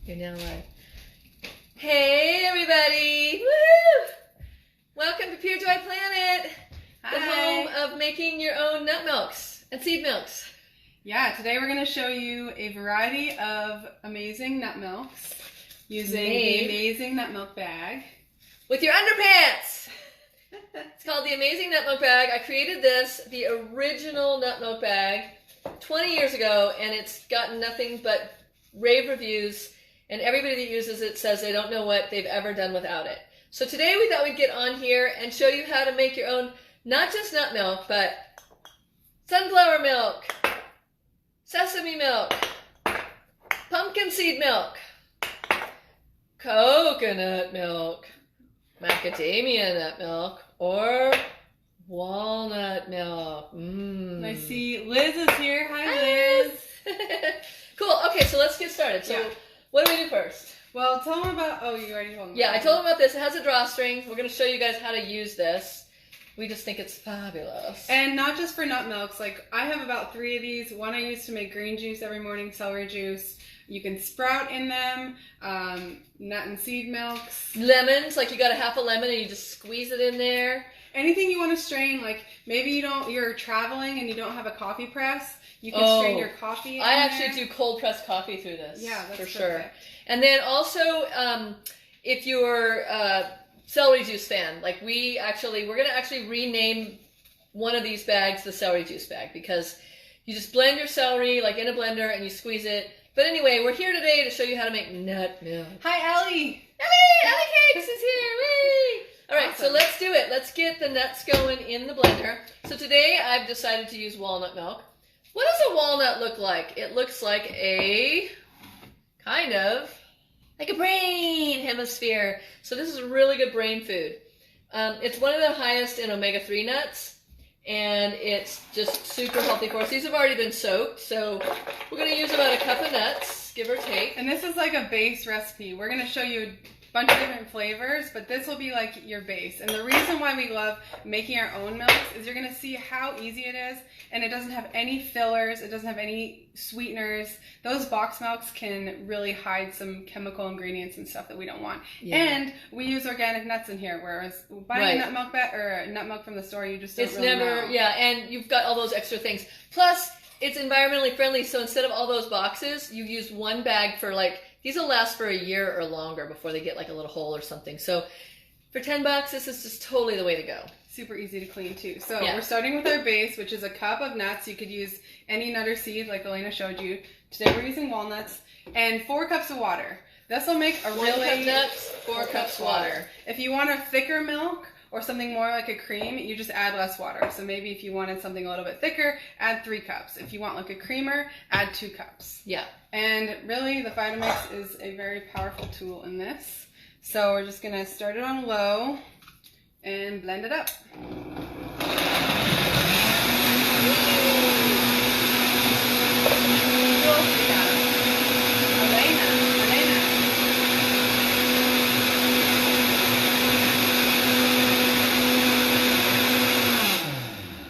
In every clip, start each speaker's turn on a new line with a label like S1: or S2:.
S1: You're now live. Hey, everybody! Woo! Welcome to Pure Joy Planet, the home of making your own nut milks and seed milks.
S2: Yeah, today we're going to show you a variety of amazing nut milks using the Amazing Nut Milk bag.
S1: With your underpants! It's called the Amazing Nut Milk bag. I created this, the original nut milk bag, 20 years ago, and it's gotten nothing but rave reviews, and everybody that uses it says they don't know what they've ever done without it. So today we thought we'd get on here and show you how to make your own, not just nut milk, but sunflower milk, sesame milk, pumpkin seed milk, coconut milk, macadamia nut milk, or walnut milk.
S2: I see Liz is here. Hi, Liz.
S1: Cool. Okay, so let's get started. So what do we do first?
S2: Well, tell them about, you already told them.
S1: Yeah, I told them about this. It has a drawstring. We're going to show you guys how to use this. We just think it's fabulous.
S2: And not just for nut milks. Like, I have about 3 of these. One I use to make green juice every morning, celery juice. You can sprout in them, nut and seed milks.
S1: Lemons, like you got a half a lemon and you just squeeze it in there.
S2: Anything you want to strain, like maybe you're traveling and you don't have a coffee press, you can strain your coffee in
S1: I actually do cold pressed coffee through this.
S2: Yeah, that's
S1: for
S2: perfect.
S1: sure. And then also, if you're a celery juice fan, like we're going to actually rename one of these bags the celery juice bag, because you just blend your celery like in a blender and you squeeze it. But anyway, we're here today to show you how to make nut milk.
S2: Hi, Ellie!
S1: Ellie Cakes is here! Whee! All right, so let's do it. Let's get the nuts going in the blender. So today I've decided to use walnut milk. What does a walnut look like? It looks like a kind of like a brain hemisphere. So this is a really good brain food. It's one of the highest in omega-3 nuts, and it's just super healthy for us. These have already been soaked, so we're going to use about a cup of nuts, give or take.
S2: And this is like a base recipe. We're going to show you a bunch of different flavors, but this will be like your base. And the reason why we love making our own milks is you're going to see how easy it is, and it doesn't have any fillers, it doesn't have any sweeteners. Those box milks can really hide some chemical ingredients and stuff that we don't want. Yeah. And we use organic nuts in here, whereas buying nut milk from the store, you just don't really know.
S1: Yeah, and you've got all those extra things. Plus, it's environmentally friendly, so instead of all those boxes, you use one bag for these will last for a year or longer before they get like a little hole or something. So for $10, this is just totally the way to go.
S2: Super easy to clean too. So we're starting with our base, which is a cup of nuts. You could use any nut or seed like Elaina showed you. Today we're using walnuts, and 4 cups of water. This will make a really...
S1: 1 cup nuts, 4 cups water.
S2: If you want a thicker milk or something more like a cream, you just add less water. So maybe if you wanted something a little bit thicker, add 3 cups. If you want like a creamer, add 2 cups.
S1: Yeah.
S2: And really, the Vitamix is a very powerful tool in this. So we're just going to start it on low and blend it up.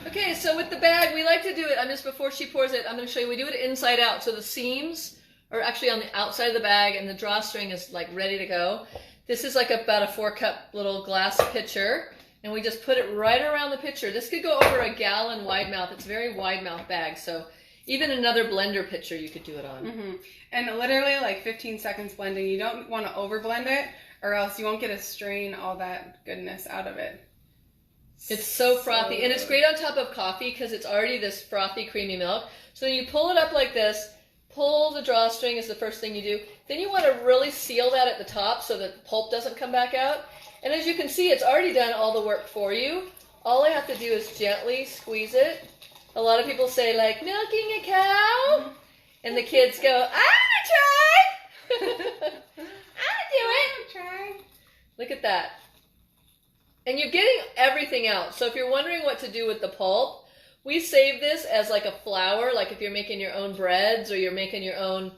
S1: Okay, so with the bag, we like to do it, before she pours it, I'm going to show you, we do it inside out. So the seams are actually on the outside of the bag, and the drawstring is like ready to go. This is like about a 4-cup little glass pitcher, and we just put it right around the pitcher. This could go over a gallon wide mouth. It's a very wide mouth bag, so even another blender pitcher you could do it on.
S2: Mm-hmm. And literally like 15 seconds blending. You don't want to over blend it, or else you won't get to strain all that goodness out of it.
S1: It's so frothy, and it's great on top of coffee because it's already this frothy, creamy milk. So you pull it up like this, pull the drawstring is the first thing you do. Then you want to really seal that at the top so that the pulp doesn't come back out. And as you can see, it's already done all the work for you. All I have to do is gently squeeze it. A lot of people say, like, milking a cow? And the kids go, I want to try! I want to do it! Look at that. And you're getting everything out. So if you're wondering what to do with the pulp, we save this as like a flour. Like if you're making your own breads or you're making your own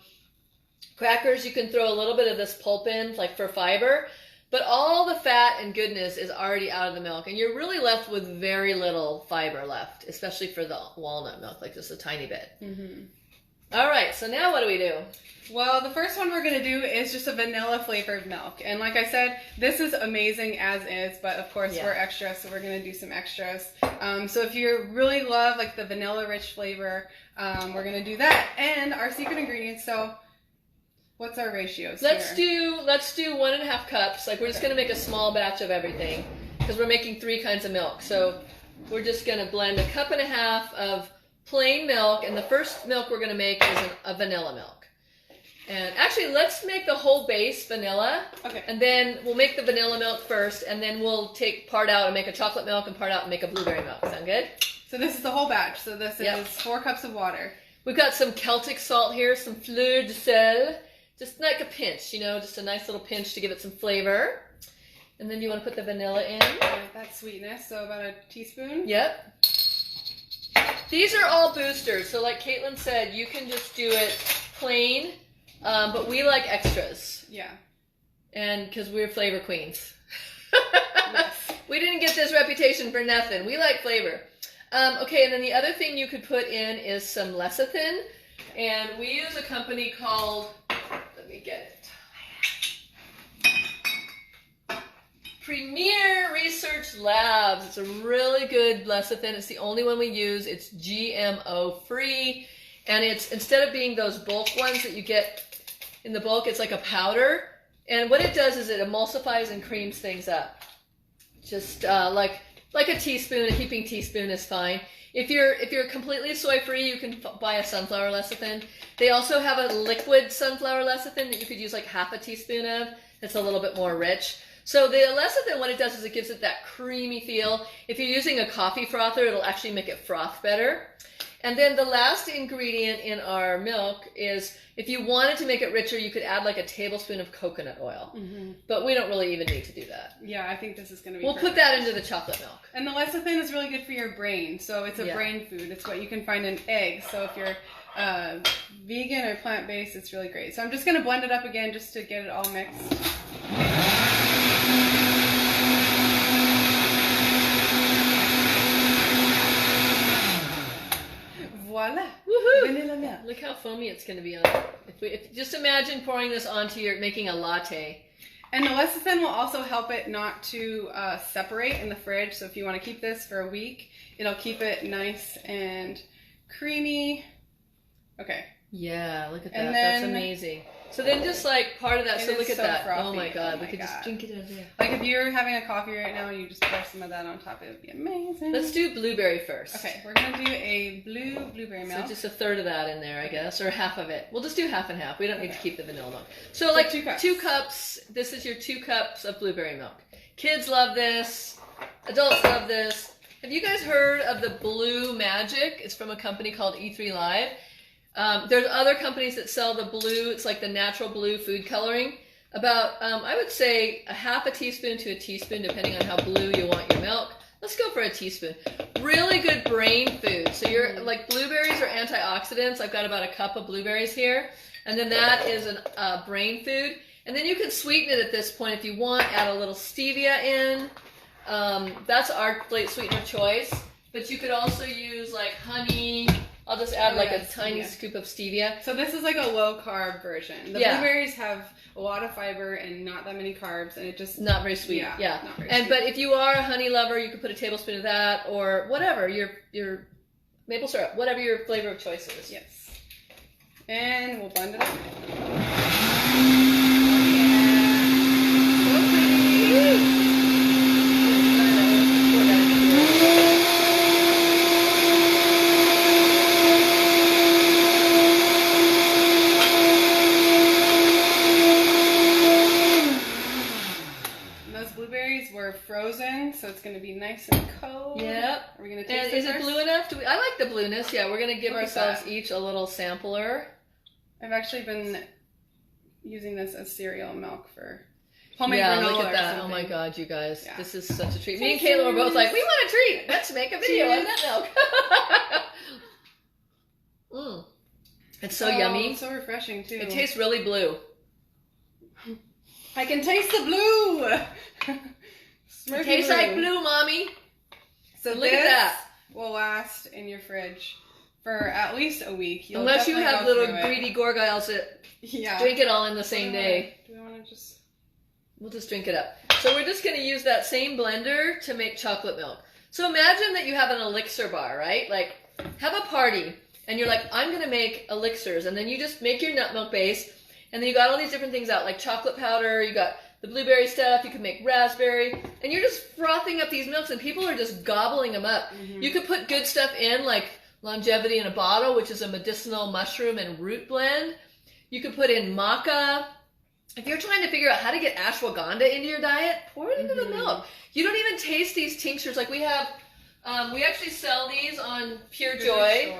S1: crackers, you can throw a little bit of this pulp in, like for fiber. But all the fat and goodness is already out of the milk. And you're really left with very little fiber left, especially for the walnut milk, like just a tiny bit.
S2: Mm-hmm.
S1: All right, so now what do we do?
S2: Well, the first one we're going to do is just a vanilla flavored milk. And like I said, this is amazing as is, but of course we're extra, so we're going to do some extras. So if you really love like the vanilla rich flavor, we're going to do that. And our secret ingredients, so what's our ratios
S1: Let's
S2: here?
S1: do 1.5 cups. Like we're just going to make a small batch of everything because we're making 3 kinds of milk. So we're just going to blend 1.5 cups of plain milk, and the first milk we're going to make is a vanilla milk. And actually, let's make the whole base vanilla.
S2: Okay.
S1: And then we'll make the vanilla milk first, and then we'll take part out and make a chocolate milk and part out and make a blueberry milk. Sound good?
S2: So this is the whole batch. So this is 4 cups of water.
S1: We've got some Celtic salt here, some fleur de sel. Just like a pinch, you know, just a nice little pinch to give it some flavor. And then you want to put the vanilla in.
S2: That's sweetness, so about a teaspoon.
S1: Yep. These are all boosters, so like Caitlin said, you can just do it plain, but we like extras.
S2: Yeah.
S1: And because we're flavor queens.
S2: Yes.
S1: We didn't get this reputation for nothing. We like flavor. Okay, and then the other thing you could put in is some lecithin. And we use a company called, let me get it. Premier Research Labs. It's a really good lecithin. It's the only one we use. It's GMO free. And it's, instead of being those bulk ones that you get in the bulk, it's like a powder. And what it does is it emulsifies and creams things up. Just like a teaspoon, a heaping teaspoon is fine. If you're completely soy free, you can buy a sunflower lecithin. They also have a liquid sunflower lecithin that you could use like half a teaspoon of. It's a little bit more rich. So the lecithin, what it does is it gives it that creamy feel. If you're using a coffee frother, it'll actually make it froth better. And then the last ingredient in our milk is, if you wanted to make it richer, you could add like a tablespoon of coconut oil. Mm-hmm. But we don't really even need to do that.
S2: Yeah, I think this is going to be
S1: perfect. Put that into the chocolate milk.
S2: And the lecithin is really good for your brain. So it's a brain food. It's what you can find in eggs. So if you're vegan or plant-based, it's really great. So I'm just going to blend it up again just to get it all mixed. Voila!
S1: Woohoo!
S2: Vanilla milk.
S1: Look how foamy it's going to be on it. Just imagine pouring this onto making a latte.
S2: And the lecithin will also help it not to separate in the fridge. So if you want to keep this for a week, it'll keep it nice and creamy. Okay.
S1: Yeah, look at that. That's amazing. So then just like part of that, so look at that.
S2: Frothy.
S1: Oh my God, we could just drink it out of there.
S2: Like if you're having a coffee right now and you just pour some of that on top, it would be amazing.
S1: Let's do blueberry first.
S2: Okay, we're going to do a blueberry milk.
S1: So just a third of that in there, I guess, or half of it. We'll just do half and half. We don't need to keep the vanilla milk. So like 2 cups. This is your 2 cups of blueberry milk. Kids love this. Adults love this. Have you guys heard of the Blue Magic? It's from a company called E3 Live. There's other companies that sell the blue. It's like the natural blue food coloring. About, I would say, a half a teaspoon to a teaspoon, depending on how blue you want your milk. Let's go for a teaspoon. Really good brain food. So you're like, blueberries are antioxidants. I've got about a cup of blueberries here. And then that is a brain food. And then you can sweeten it at this point if you want. Add a little stevia in. That's our sweetener choice. But you could also use like honey. I'll just add like a tiny scoop of stevia.
S2: So this is like a low carb version. The blueberries have a lot of fiber and not that many carbs, and it just
S1: not very sweet. Yeah.
S2: Not very sweet.
S1: But if you are a honey lover, you could put a tablespoon of that or whatever your maple syrup, whatever your flavor of choice is.
S2: Yes. And we'll blend it up. Frozen, so it's going to be nice and cold.
S1: Yep.
S2: Are we going to taste it
S1: is it blue enough? I like the blueness. Yeah, we're going to give ourselves each a little sampler.
S2: I've actually been using this as cereal milk for homemade granola.
S1: Look at that. Oh my God, you guys. Yeah. This is such a treat. Me and Kayla were both like, we want a treat. Let's make a video on that milk. It's so yummy.
S2: It's so refreshing, too.
S1: It tastes really blue.
S2: I can taste the blue.
S1: It tastes like blue, Mommy.
S2: So
S1: look at that.
S2: Will last in your fridge for at least a week.
S1: Unless you have little greedy gorgiles that drink it all in the same day.
S2: Do we want to just...
S1: We'll just drink it up. So we're just going to use that same blender to make chocolate milk. So imagine that you have an elixir bar, right? Like, have a party, and you're like, I'm going to make elixirs. And then you just make your nut milk base, and then you got all these different things out, like chocolate powder, you got the blueberry stuff, you can make raspberry, and you're just frothing up these milks, and people are just gobbling them up. Mm-hmm. You could put good stuff in, like longevity in a bottle, which is a medicinal mushroom and root blend. You could put in maca. If you're trying to figure out how to get ashwagandha into your diet, pour it into the milk. You don't even taste these tinctures. Like we have, we actually sell these on Pure Joy.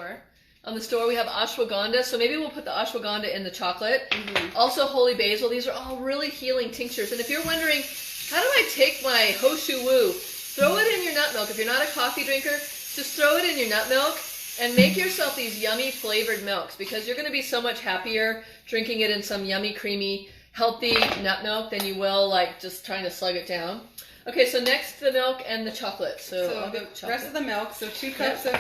S1: On the store, we have ashwagandha. So maybe we'll put the ashwagandha in the chocolate. Mm-hmm. Also holy basil. These are all really healing tinctures. And if you're wondering, how do I take my Hoshu Wu? Throw it in your nut milk. If you're not a coffee drinker, just throw it in your nut milk and make yourself these yummy flavored milks, because you're going to be so much happier drinking it in some yummy, creamy, healthy nut milk than you will like just trying to slug it down. Okay, so next the milk and the chocolate. So
S2: the rest of the milk, so 2 cups of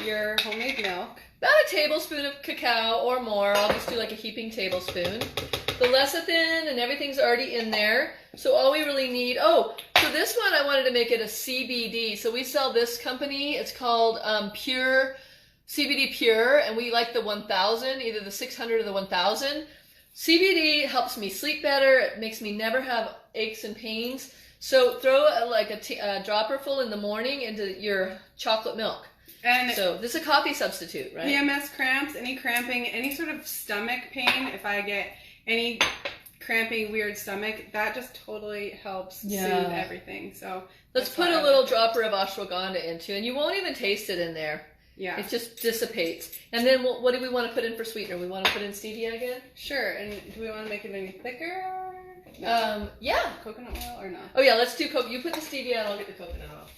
S2: your homemade milk.
S1: About a tablespoon of cacao or more. I'll just do like a heaping tablespoon. The lecithin and everything's already in there. So all we really need, so this one I wanted to make it a CBD. So we sell this company. It's called Pure, CBD Pure, and we like the 1000, either the 600 or the 1000. CBD helps me sleep better. It makes me never have aches and pains. So throw a dropper full in the morning into your chocolate milk. And so this is a coffee substitute, right?
S2: PMS cramps, any cramping, any sort of stomach pain. If I get any cramping, weird stomach, that just totally helps soothe everything. So
S1: let's put a little dropper of ashwagandha into, and you won't even taste it in there. Yeah. It just dissipates. And then what do we want to put in for sweetener? We want to put in stevia again?
S2: Sure. And do we want to make it any thicker?
S1: No. Yeah.
S2: Coconut oil or no?
S1: Oh, yeah. Let's do coconut. You put the stevia and I'll get the coconut oil.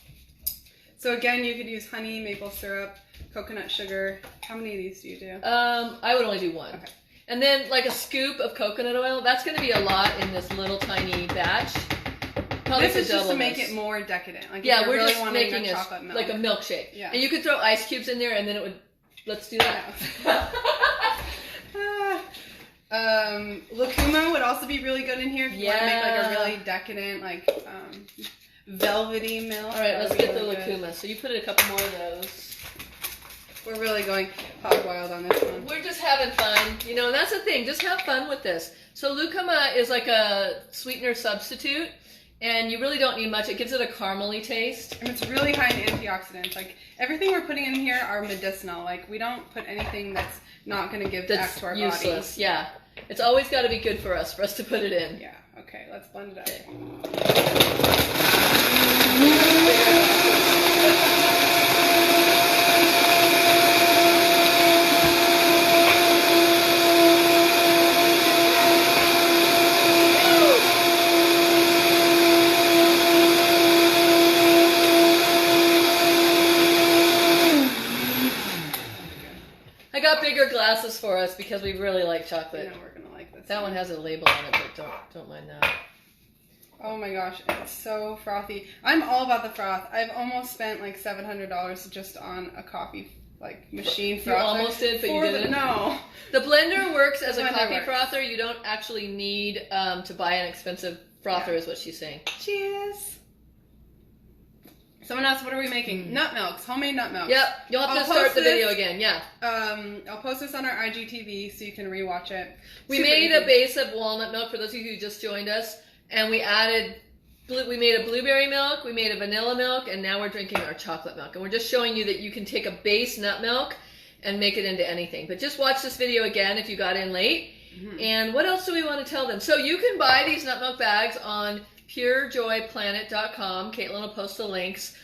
S2: So again, you could use honey, maple syrup, coconut sugar. How many of these do you do?
S1: I would only do one. Okay. And then like a scoop of coconut oil. That's going to be a lot in this little tiny batch. Probably
S2: this is just to make it more decadent. Like
S1: yeah, we're really just making it like a milkshake. Yeah. And you could throw ice cubes in there, and then it would. Let's do that.
S2: Lucuma would also be really good in here if you want to make like a really decadent, like velvety milk.
S1: All right, let's get the lucuma. So you put in a couple more of those.
S2: We're really going hog wild on this one.
S1: We're just having fun, you know, and that's the thing. Just have fun with this. So lucuma is like a sweetener substitute. And you really don't need much. It gives it a caramely taste.
S2: And it's really high in antioxidants. Like, everything we're putting in here are medicinal. Like, we don't put anything that's not going to give back to our
S1: useless.
S2: bodies.
S1: Yeah. It's always got to be good for us to put it in.
S2: Yeah. Okay, let's blend it up.
S1: Bigger glasses for us because we really like chocolate.
S2: I know we're gonna like this.
S1: That one has a label on it, but don't mind that.
S2: Oh my gosh, it's so frothy. I'm all about the froth. I've almost spent like $700 just on a coffee machine frother.
S1: You almost did, but you didn't.
S2: No.
S1: The blender works as a coffee frother. You don't actually need to buy an expensive frother, is what she's saying.
S2: Cheers. Someone asked, what are we making? Nut milks, homemade nut milks.
S1: Yep, you'll have to start the video again, yeah.
S2: I'll post this on our IGTV so you can rewatch it.
S1: We made a base of walnut milk for those of you who just joined us, and we made a blueberry milk, we made a vanilla milk, and now we're drinking our chocolate milk. And we're just showing you that you can take a base nut milk and make it into anything. But just watch this video again if you got in late. Mm-hmm. And what else do we want to tell them? So you can buy these nut milk bags on purejoyplanet.com. Caitlin will post the links.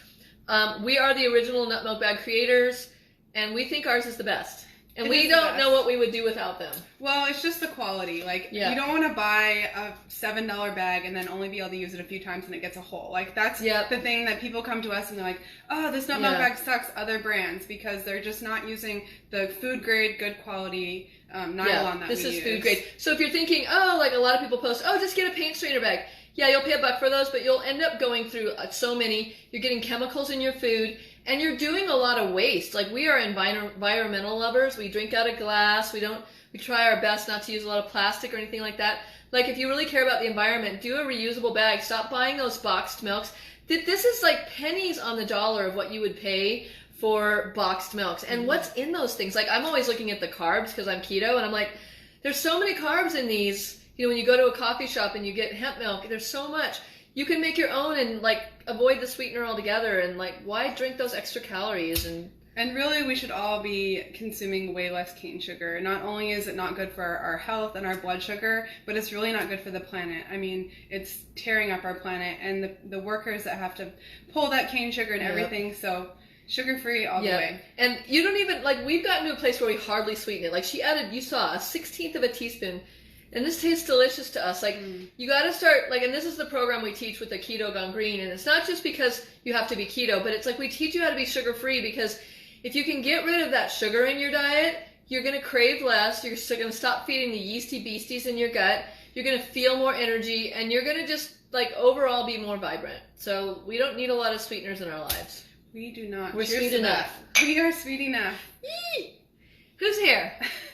S1: We are the original nut milk bag creators, and we think ours is the best. And we don't know what we would do without them.
S2: Well, it's just the quality. Like, you don't want to buy a $7 bag and then only be able to use it a few times and it gets a hole. Like, that's the thing that people come to us and they're like, oh, this nut milk bag sucks, other brands, because they're just not using the food grade, good quality nylon that we use.
S1: This is food grade. So if you're thinking, oh, like a lot of people post, oh, just get a paint strainer bag. Yeah, you'll pay $1 for those, but you'll end up going through so many. You're getting chemicals in your food. And you're doing a lot of waste. Like, we are environmental lovers. We drink out of glass. We try our best not to use a lot of plastic or anything like that. Like, if you really care about the environment, do a reusable bag. Stop buying those boxed milks. This is like pennies on the dollar of what you would pay for boxed milks. And what's in those things? Like, I'm always looking at the carbs because I'm keto, and I'm like, there's so many carbs in these. You know, when you go to a coffee shop and you get hemp milk, there's so much. You can make your own and, like, avoid the sweetener altogether. And, like, why drink those extra calories?
S2: And really, we should all be consuming way less cane sugar. Not only is it not good for our health and our blood sugar, but it's really not good for the planet. I mean, it's tearing up our planet, and the workers that have to pull that cane sugar and everything. So sugar-free all the way.
S1: And you don't even, like, we've gotten to a place where we hardly sweeten it. Like, she added, you saw, 1/16 of a teaspoon. And this tastes delicious to us. Like, you got to start, like, and this is the program we teach with the Keto Gone Green. And it's not just because you have to be keto, but it's like we teach you how to be sugar-free, because if you can get rid of that sugar in your diet, you're going to crave less. You're still going to stop feeding the yeasty beasties in your gut. You're going to feel more energy, and you're going to just, like, overall be more vibrant. So we don't need a lot of sweeteners in our lives.
S2: We do not.
S1: We're sweet enough.
S2: We are sweet enough.
S1: Yee! Who's here?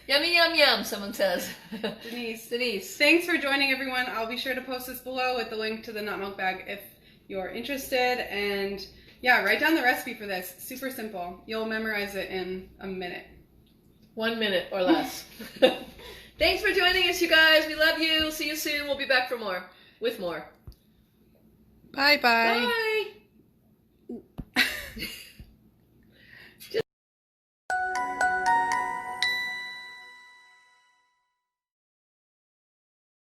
S1: Yummy, yum, yum, someone says.
S2: Denise.
S1: Denise.
S2: Thanks for joining, everyone. I'll be sure to post this below with the link to the nut milk bag if you're interested. And yeah, write down the recipe for this. Super simple. You'll memorize it in a minute.
S1: 1 minute or less. Thanks for joining us, you guys. We love you. See you soon. We'll be back for more. With more.
S2: Bye-bye.
S1: Bye.